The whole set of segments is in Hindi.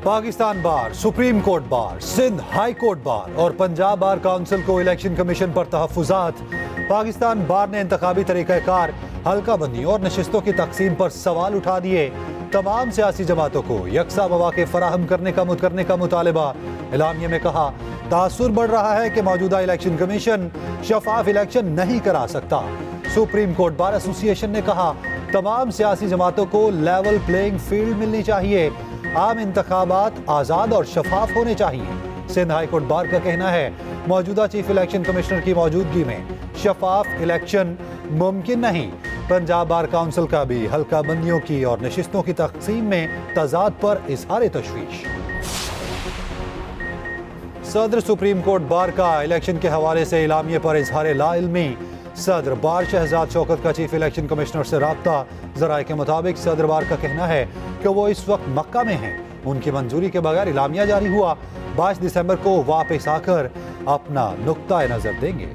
पाकिस्तान बार, supreme court bar, Sindh high court bar और पंजाब बार काउंसिल को इलेक्शन कमीशन पर तहफ्फुज़ात। पाकिस्तान बार ने इंतखाबी तरीक़ाकार, हल्का बंदी और नशिस्तों की तकसीम पर सवाल उठा दिए। तमाम सियासी जमातों को यकसा मौक़े फराहम करने का मुतालबा। एलामिया में कहा, तासुर बढ़ रहा है कि मौजूदा इलेक्शन कमीशन शफाफ इलेक्शन नहीं करा सकता। सुप्रीम कोर्ट बार एसोसिएशन ने कहा, तमाम सियासी जमातों को लेवल प्लेइंग फील्ड मिलनी चाहिए। आम इंतखाबात आज़ाद और शफाफ होने चाहिए। सिंध हाई कोर्ट बार का कहना है, मौजूदा चीफ इलेक्शन कमिश्नर की मौजूदगी में शफाफ इलेक्शन मुमकिन नहीं। पंजाब बार काउंसिल का भी हल्का बंदियों की और नशिस्तों की तकसीम में तजाद पर इजहार तशवीश। सदर सुप्रीम कोर्ट बार का इलेक्शन के हवाले से इलामिये पर इजहार लाइल्मी। सदर बार शहजाद शौकत का चीफ इलेक्शन कमिश्नर से राब्ता। जराए के मुताबिक सदर बार का कहना है कि वो इस वक्त मक्का में हैं। उनकी मंजूरी के बगैर इलामिया जारी हुआ। 22 दिसंबर को वापस आकर अपना नुक्ता नजर देंगे।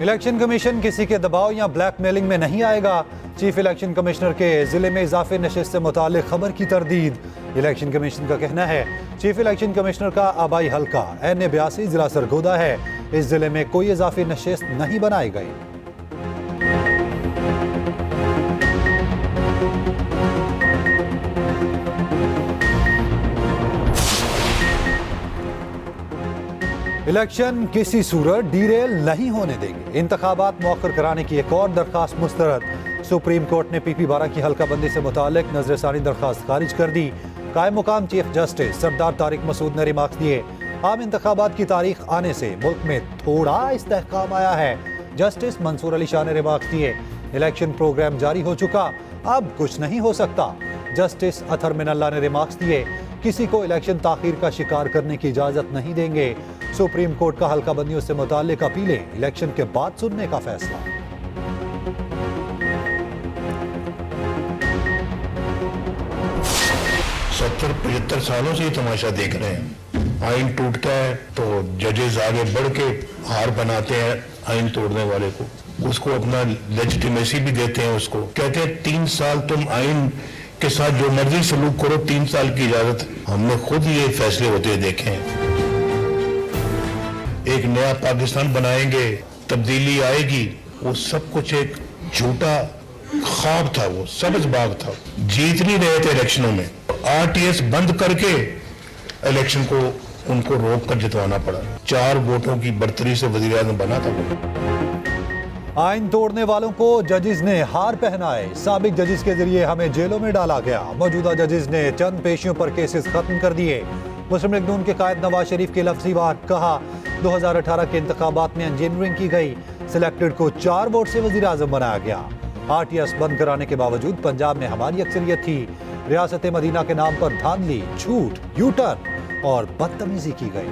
इलेक्शन कमीशन किसी के दबाव या ब्लैकमेलिंग में नहीं आएगा। चीफ इलेक्शन कमिश्नर के जिले में इजाफी नशिस्त से मुताल्लिक खबर की तरदीद। इलेक्शन कमीशन का कहना है, चीफ इलेक्शन कमिश्नर का आबाई हल्का NA82 जिला सरगोदा है। इस जिले में कोई इजाफी नशिस्त नहीं बनाई गई। इलेक्शन किसी सूरत डीरेल नहीं होने देंगे। इंतखाबात मौखर कराने की एक और दरखास्त मुस्तरद। सुप्रीम कोर्ट ने PP बारा की हल्का बंदी से मुतालिक नजरसानी दरखास्त खारिज कर दी। कायम मुकाम चीफ जस्टिस सरदार तारिक मसूद ने रिमार्क्स दिए, आम इंतखाबात की तारीख आने से मुल्क में थोड़ा इस्तेहकाम आया है। जस्टिस मंसूर अली शाह ने रिमार्क्स दिए, इलेक्शन प्रोग्राम जारी हो चुका, अब कुछ नहीं हो सकता। जस्टिस अथर मिनल्ला ने रिमार्क्स दिए, किसी को इलेक्शन ताखीर का शिकार करने की इजाजत नहीं देंगे। सुप्रीम कोर्ट का हल्का बंदियों से मुताल्लिक अपीलें इलेक्शन के बाद सुनने का फैसला। 70-75 सालों से ये तमाशा देख रहे हैं। आइन टूटता है तो जजेस आगे बढ़ के हार बनाते हैं आइन तोड़ने वाले को, उसको अपना लेजिटिमेसी भी देते हैं। उसको कहते हैं 3 साल तुम आइन के साथ जो मर्जी सलूक करो, 3 साल की इजाजत। हमने खुद ये फैसले होते देखे हैं। एक नया पाकिस्तान बनाएंगे, तब्दीली आएगी, वो सब कुछ एक झूठा ख्वाब था, वो सब्ज बाग था। जीत नहीं रहे थे इलेक्शनों में, RTS बंद करके इलेक्शन को उनको रोक कर जितवाना पड़ा। 4 वोटों की बढ़तरी से वजीर आज़म बना था वो। आइन तोड़ने वालों को जजेस ने हार पहनाए। साबिक जजेस के जरिए हमें जेलों में डाला गया। मौजूदा जजेस ने चंद पेशियों पर केसेस खत्म कर दिए। मुस्लिम लीग नून के कायद नवाज शरीफ की लफ्जी बात, कहा 2018 के इंतखाबात में इंजीनियरिंग की गई, सिलेक्टेड को 4 वोट से वजीर आज़म बनाया गया। RTS बंद कराने के बावजूद पंजाब में हमारी अक्सरियत थी। रियासत मदीना के नाम पर धांधली, झूठ, यूटर्न और बदतमीजी की गई।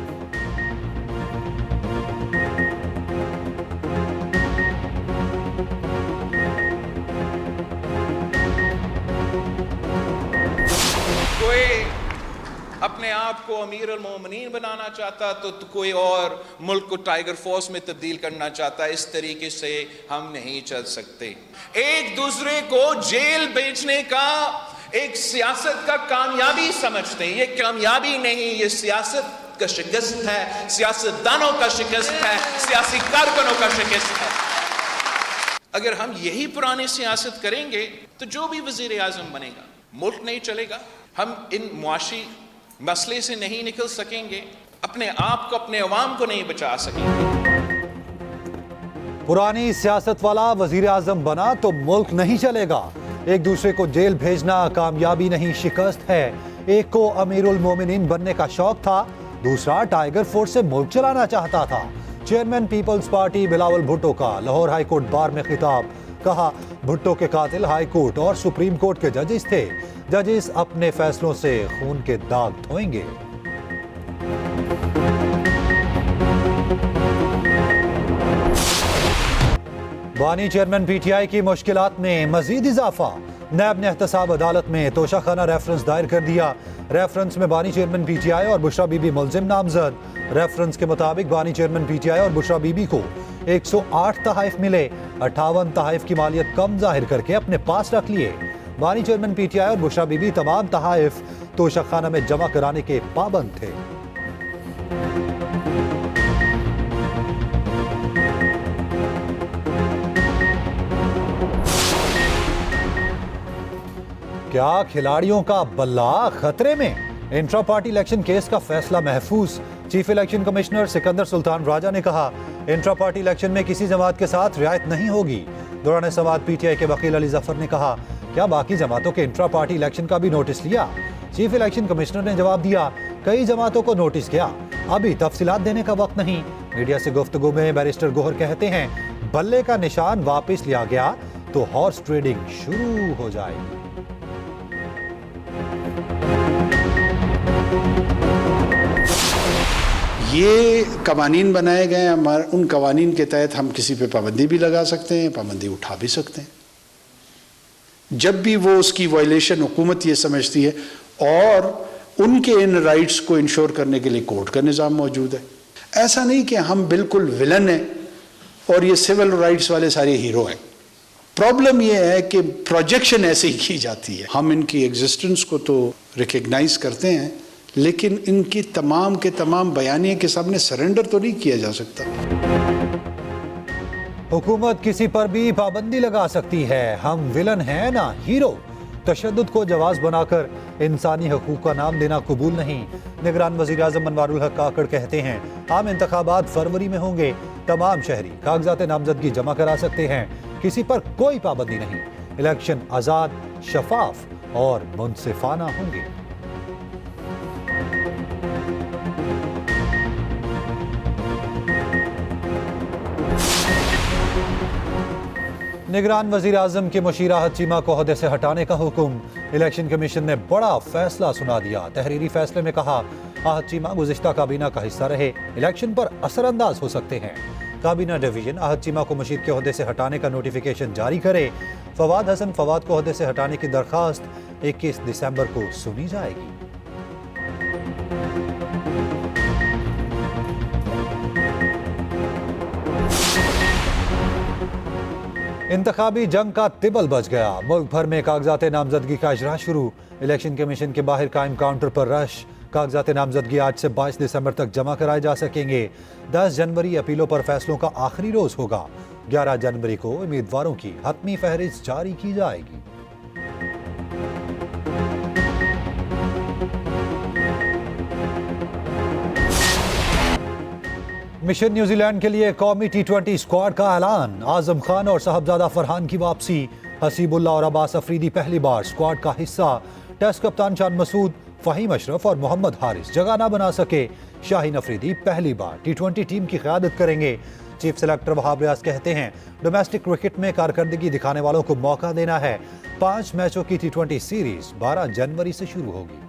कोई अपने आप को अमीर अल मोमिनीन बनाना चाहता तो कोई और मुल्क को टाइगर फोर्स में तब्दील करना चाहता। इस तरीके से हम नहीं चल सकते। एक दूसरे को जेल बेचने का एक सियासत का कामयाबी समझते हैं। ये कामयाबी नहीं, ये सियासत का शिकस्त है, सियासतदानों का शिकस्त है, सियासी कारकुनों का शिकस्त है। अगर हम यही पुरानी सियासत करेंगे तो जो भी वजीर आज़म बनेगा, मुल्क नहीं चलेगा। हम इन मुआशी मसले से नहीं निकल सकेंगे, अपने आप को, अपने अवाम को नहीं बचा सकेंगे। पुरानी सियासत वाला वजीर आज़म बना तो मुल्क नहीं चलेगा। एक दूसरे को जेल भेजना कामयाबी नहीं, शिकस्त है। एक को अमीरुल मोमिनीन बनने का शौक था, दूसरा टाइगर फोर्स से मुल्क चलाना चाहता था। Chairman people's party Bilawal Bhutto का लाहौर हाई कोर्ट बार में खिताब, कहा भुट्टो के कातिल हाई कोर्ट और सुप्रीम कोर्ट के जजेस थे। जजेस अपने फैसलों से खून के दाग धोएंगे। बानी चेयरमैन PTI की मुश्किलात में मजीद इजाफा। नैब ने एहतसाब अदालत में तोशाखाना रेफरेंस दायर कर दिया। रेफरेंस में बानी चेयरमैन PTI और बुशरा बीबी मुलजिम नामजद। रेफरेंस के मुताबिक बानी चेयरमैन PTI और बुशरा बीबी को 108 तहाइफ मिले, 58 तहाइफ की मालियत कम जाहिर करके अपने पास रख लिए। बानी चेयरमैन पीटीआई और बुशरा बीबी तमाम तहाइफ तोशक खाना में जमा कराने के पाबंद थे। क्या खिलाड़ियों का बल्ला खतरे में? इंट्रा पार्टी इलेक्शन केस का फैसला महफूज। Chief election commissioner Sikandar Sultan Raja ने कहा, इंट्रा पार्टी इलेक्शन में किसी जमात के साथ रियायत नहीं होगी। दौरान समाअत पीटीआई के वकील अली जफर ने कहा, क्या बाकी जमातों के इंट्रा पार्टी इलेक्शन का भी नोटिस लिया? चीफ इलेक्शन कमिश्नर ने जवाब दिया, कई जमातों को नोटिस किया, अभी तफसीलात देने का वक्त नहीं। मीडिया से गुफ्तगू में बैरिस्टर गोहर कहते हैं, बल्ले का निशान वापस लिया गया तो हॉर्स ट्रेडिंग शुरू हो जाएगी। ये कवानीन बनाए गए हैं, हमारे उन कवानीन के तहत हम किसी पे पाबंदी भी लगा सकते हैं, पाबंदी उठा भी सकते हैं जब भी वो उसकी वायलेशन हुकूमत ये समझती है, और उनके इन राइट्स को इंश्योर करने के लिए कोर्ट का निज़ाम मौजूद है। ऐसा नहीं कि हम बिल्कुल विलन हैं और ये सिविल राइट्स वाले सारे हीरो हैं। प्रॉब्लम ये है कि प्रोजेक्शन ऐसे ही की जाती है। हम इनकी एग्जिस्टेंस को तो रिकग्नाइज करते हैं, लेकिन इनकी तमाम के तमाम बयानिए के सामने सरेंडर तो नहीं किया जा सकता। हुकूमत किसी पर भी पाबंदी लगा सकती है, हम विलन हैं ना हीरो। तशद्दुद को जवाज बनाकर इंसानी हकूक का नाम देना कबूल नहीं। निगरान वज़ीर आज़म मनवारुल हक काकड़ कहते हैं, आम इंतखाबात फरवरी में होंगे, तमाम शहरी कागजात नामजदगी जमा करा सकते हैं, किसी पर कोई पाबंदी नहीं। इलेक्शन आज़ाद, शफाफ और मुनसिफाना होंगे। निगरान वज़ीर आज़म की मुशीरा अहद चीमा को ओहदे से हटाने का हुक्म। इलेक्शन कमीशन ने बड़ा फैसला सुना दिया। तहरीरी फैसले में कहा, अहद चीमा गुज़िश्ता काबीना का हिस्सा रहे, इलेक्शन पर असरअंदाज हो सकते हैं। काबीना डिवीजन अहद चीमा को मुशीर के ओहदे से हटाने का नोटिफिकेशन जारी करे। फवाद हसन फवाद को ओहदे से हटाने की दरखास्त 21 दिसंबर को सुनी जाएगी। इंतखाबी जंग का तिबल बच गया। मुल्क भर में कागजात नामजदगी का इजरा शुरू। इलेक्शन कमीशन के बाहर कायम काउंटर पर रश। कागजात नामजदगी आज से 22 दिसंबर तक जमा कराए जा सकेंगे। 10 जनवरी अपीलों पर फैसलों का आखिरी रोज होगा। 11 जनवरी को उम्मीदवारों की हतमी फहरिस्त जारी की जाएगी। मिशन न्यूजीलैंड के लिए कौमी T20 स्क्वाड का ऐलान। आजम खान और साहबजादा फरहान की वापसी। हसीबुल्लाह और अब्बास अफरीदी पहली बार स्क्वाड का हिस्सा। टेस्ट कप्तान शान मसूद, फहीम अशरफ और मोहम्मद हारिस जगह ना बना सके। शाहीन अफरीदी पहली बार T20 टीम की क़यादत करेंगे। चीफ सेलेक्टर वहाब रियाज कहते हैं, डोमेस्टिक क्रिकेट में कारकर्दगी दिखाने वालों को मौका देना है। 5 मैचों की T20 सीरीज 12 जनवरी से शुरू होगी।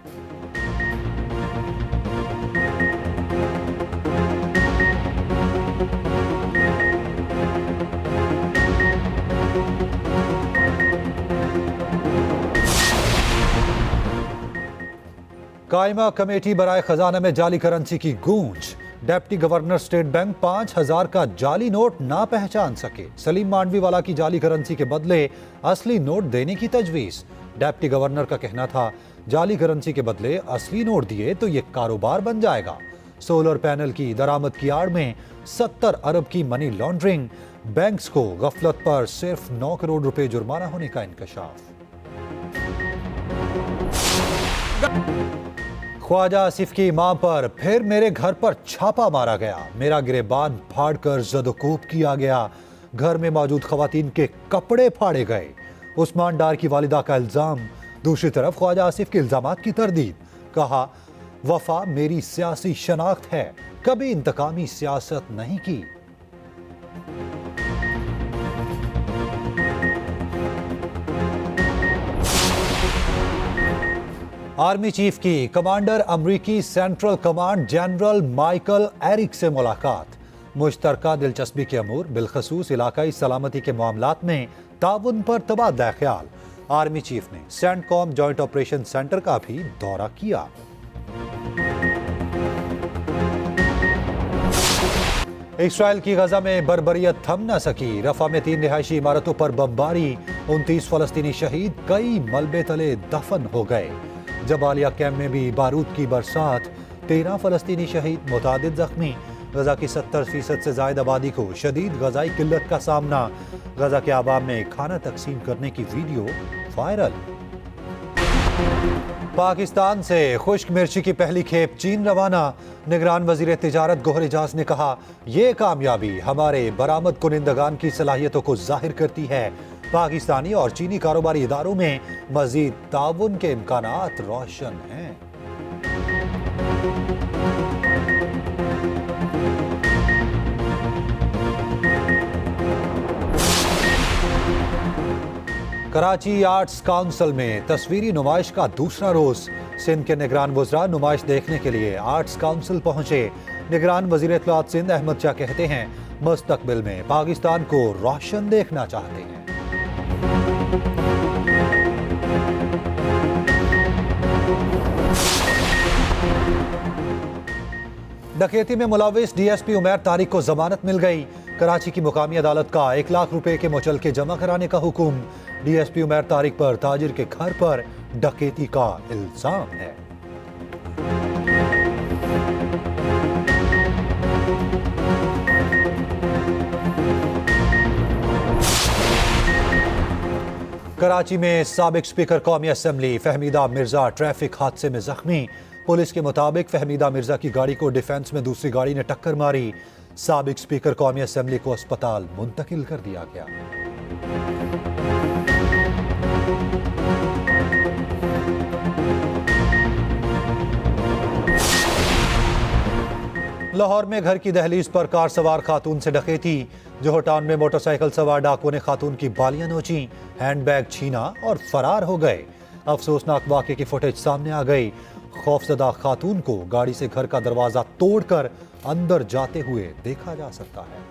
कायमा कमेटी बराए खजाना में जाली करेंसी की गूंज। डेप्टी गवर्नर स्टेट बैंक 5000 का जाली नोट ना पहचान सके। सलीम मांडवी वाला की जाली करेंसी के बदले असली नोट देने की तजवीज। डेप्टी गवर्नर का कहना था, जाली करेंसी के बदले असली नोट दिए तो ये कारोबार बन जाएगा। सोलर पैनल की दरामद की आड़ में 70 अरब की मनी लॉन्ड्रिंग। बैंक्स को गफलत पर सिर्फ 9 करोड़ रुपए जुर्माना होने का इंकशाफ। ख्वाजा आसिफ की मां पर फिर मेरे घर पर छापा मारा गया। मेरा गिरेबान फाड़कर ज़द-ओ-कोब किया गया। घर में मौजूद खवातीन के कपड़े फाड़े गए। उस्मान डार की वालिदा का इल्जाम। दूसरी तरफ ख्वाजा आसिफ के इल्जामात की तरदीद। कहा, वफा मेरी सियासी शनाख्त है, कभी इंतकामी सियासत नहीं की। आर्मी चीफ की कमांडर अमरीकी central command general Michael Erik से मुलाकात। मुश्तरका दिलचस्पी के अमूर बिलखसूस इलाकाई सलामती के मामलात में ताउन पर तबादला ख्याल। आर्मी चीफ ने सेंटकॉम जॉइंट ऑपरेशन सेंटर का भी दौरा किया। इसराइल की गजा में बर्बरियत थम न सकी। रफा में 3 रिहायशी इमारतों पर बमबारी, 29 फलस्तीनी शहीद, कई मलबे तले दफन हो गए। जबालिया कैंप में भी बारूद की बरसात, 13 फलस्तीनी शहीद, मुतादिद जख्मी। गजा की 70% से ज्यादा आबादी को शदीद गजाई किल्लत का सामना। गजा के आवाम में खाना तकसीम करने की वीडियो वायरल। पाकिस्तान से खुश्क मिर्ची की पहली खेप चीन रवाना। निगरान वजीर तिजारत गोहर एजाज ने कहा, ये कामयाबी हमारे बरामद कुनिंदगान की सलाहियतों को जाहिर करती है। पाकिस्तानी और चीनी कारोबारी इदारों में मजीद ताउन के इम्कानात रोशन हैं। कराची आर्ट्स काउंसिल में तस्वीरी नुमाइश का दूसरा रोज। सिंध के निगरान वज़रा नुमाइश देखने के लिए आर्ट्स काउंसिल पहुंचे। निगरान वज़ीर इत्तलात सिंध अहमद शाह कहते हैं, मुस्तकबिल में पाकिस्तान को रोशन देखना चाहते हैं। डकैती में मुलविस डीएसपी उमैर तारिक को जमानत मिल गई। कराची की मुकामी अदालत का 1 लाख रुपए के मुचलके जमा कराने का हुक्म। डीएसपी उमैर तारिक पर ताजिर के घर पर डकैती का इल्जाम है। कराची में साबिक स्पीकर कौमी असेंबली फहमीदा मिर्जा ट्रैफिक हादसे में जख्मी। पुलिस के मुताबिक फहमीदा मिर्जा की गाड़ी को डिफेंस में दूसरी गाड़ी ने टक्कर मारी। साबिक स्पीकर कौमी असेंबली को अस्पताल मुंतकिल कर दिया गया। लाहौर में घर की दहलीज पर कार सवार खातून से डकैती। जोहर टाउन में मोटरसाइकिल सवार डाकुओं ने खातून की बालियां नोची, हैंडबैग छीना और फरार हो गए। अफसोसनाक वाक़े की फुटेज सामने आ गई। खौफजदा खातून को गाड़ी से घर का दरवाजा तोड़कर अंदर जाते हुए देखा जा सकता है।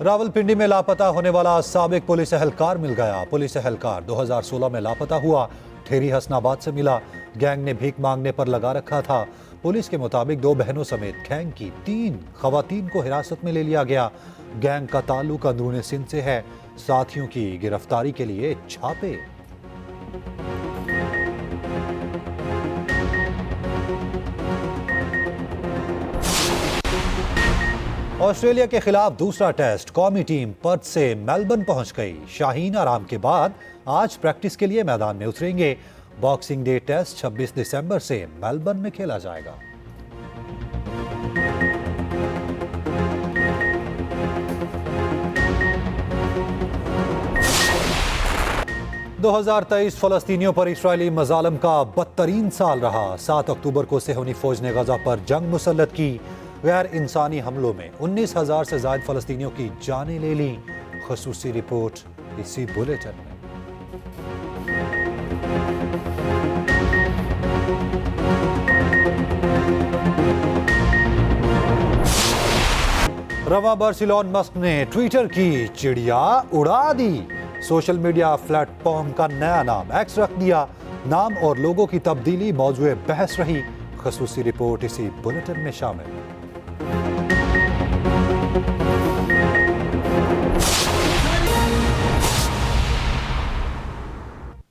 रावलपिंडी में लापता होने वाला साबिक पुलिस एहलकार मिल गया। पुलिस एहलकार 2016 में लापता हुआ, ठेरी हसनाबाद से मिला। गैंग ने भीख मांगने पर लगा रखा था। पुलिस के मुताबिक 2 बहनों समेत गैंग की 3 खवातीन को हिरासत में ले लिया गया। गैंग का ताल्लुक अंदरूनी सिंध से है। साथियों की गिरफ्तारी के लिए छापे। ऑस्ट्रेलिया के खिलाफ दूसरा टेस्ट। कौमी टीम पर्थ से मेलबर्न पहुंच गई। शाहीन आराम के बाद आज प्रैक्टिस के लिए मैदान में उतरेंगे। बॉक्सिंग डे टेस्ट 26 दिसंबर से मेलबर्न में खेला जाएगा। – 2023 फलस्तीनियों पर इस्राएली मजालम का बदतरीन साल रहा। 7 अक्टूबर को सेहूनी फौज ने गजा पर जंग मुसल्लत की। गैर इंसानी हमलों में 19,000 से ज्यादा फलस्तीनियों की जानें ले ली। खसूसी रिपोर्ट इसी बुलेटिन में। रवा बर्सिलोन मस्क ने ट्विटर की चिड़िया उड़ा दी। सोशल मीडिया प्लेटफॉर्म का नया नाम एक्स रख दिया। नाम और लोगों की तब्दीली मौजूए बहस रही। खसूसी रिपोर्ट इसी बुलेटिन में शामिल।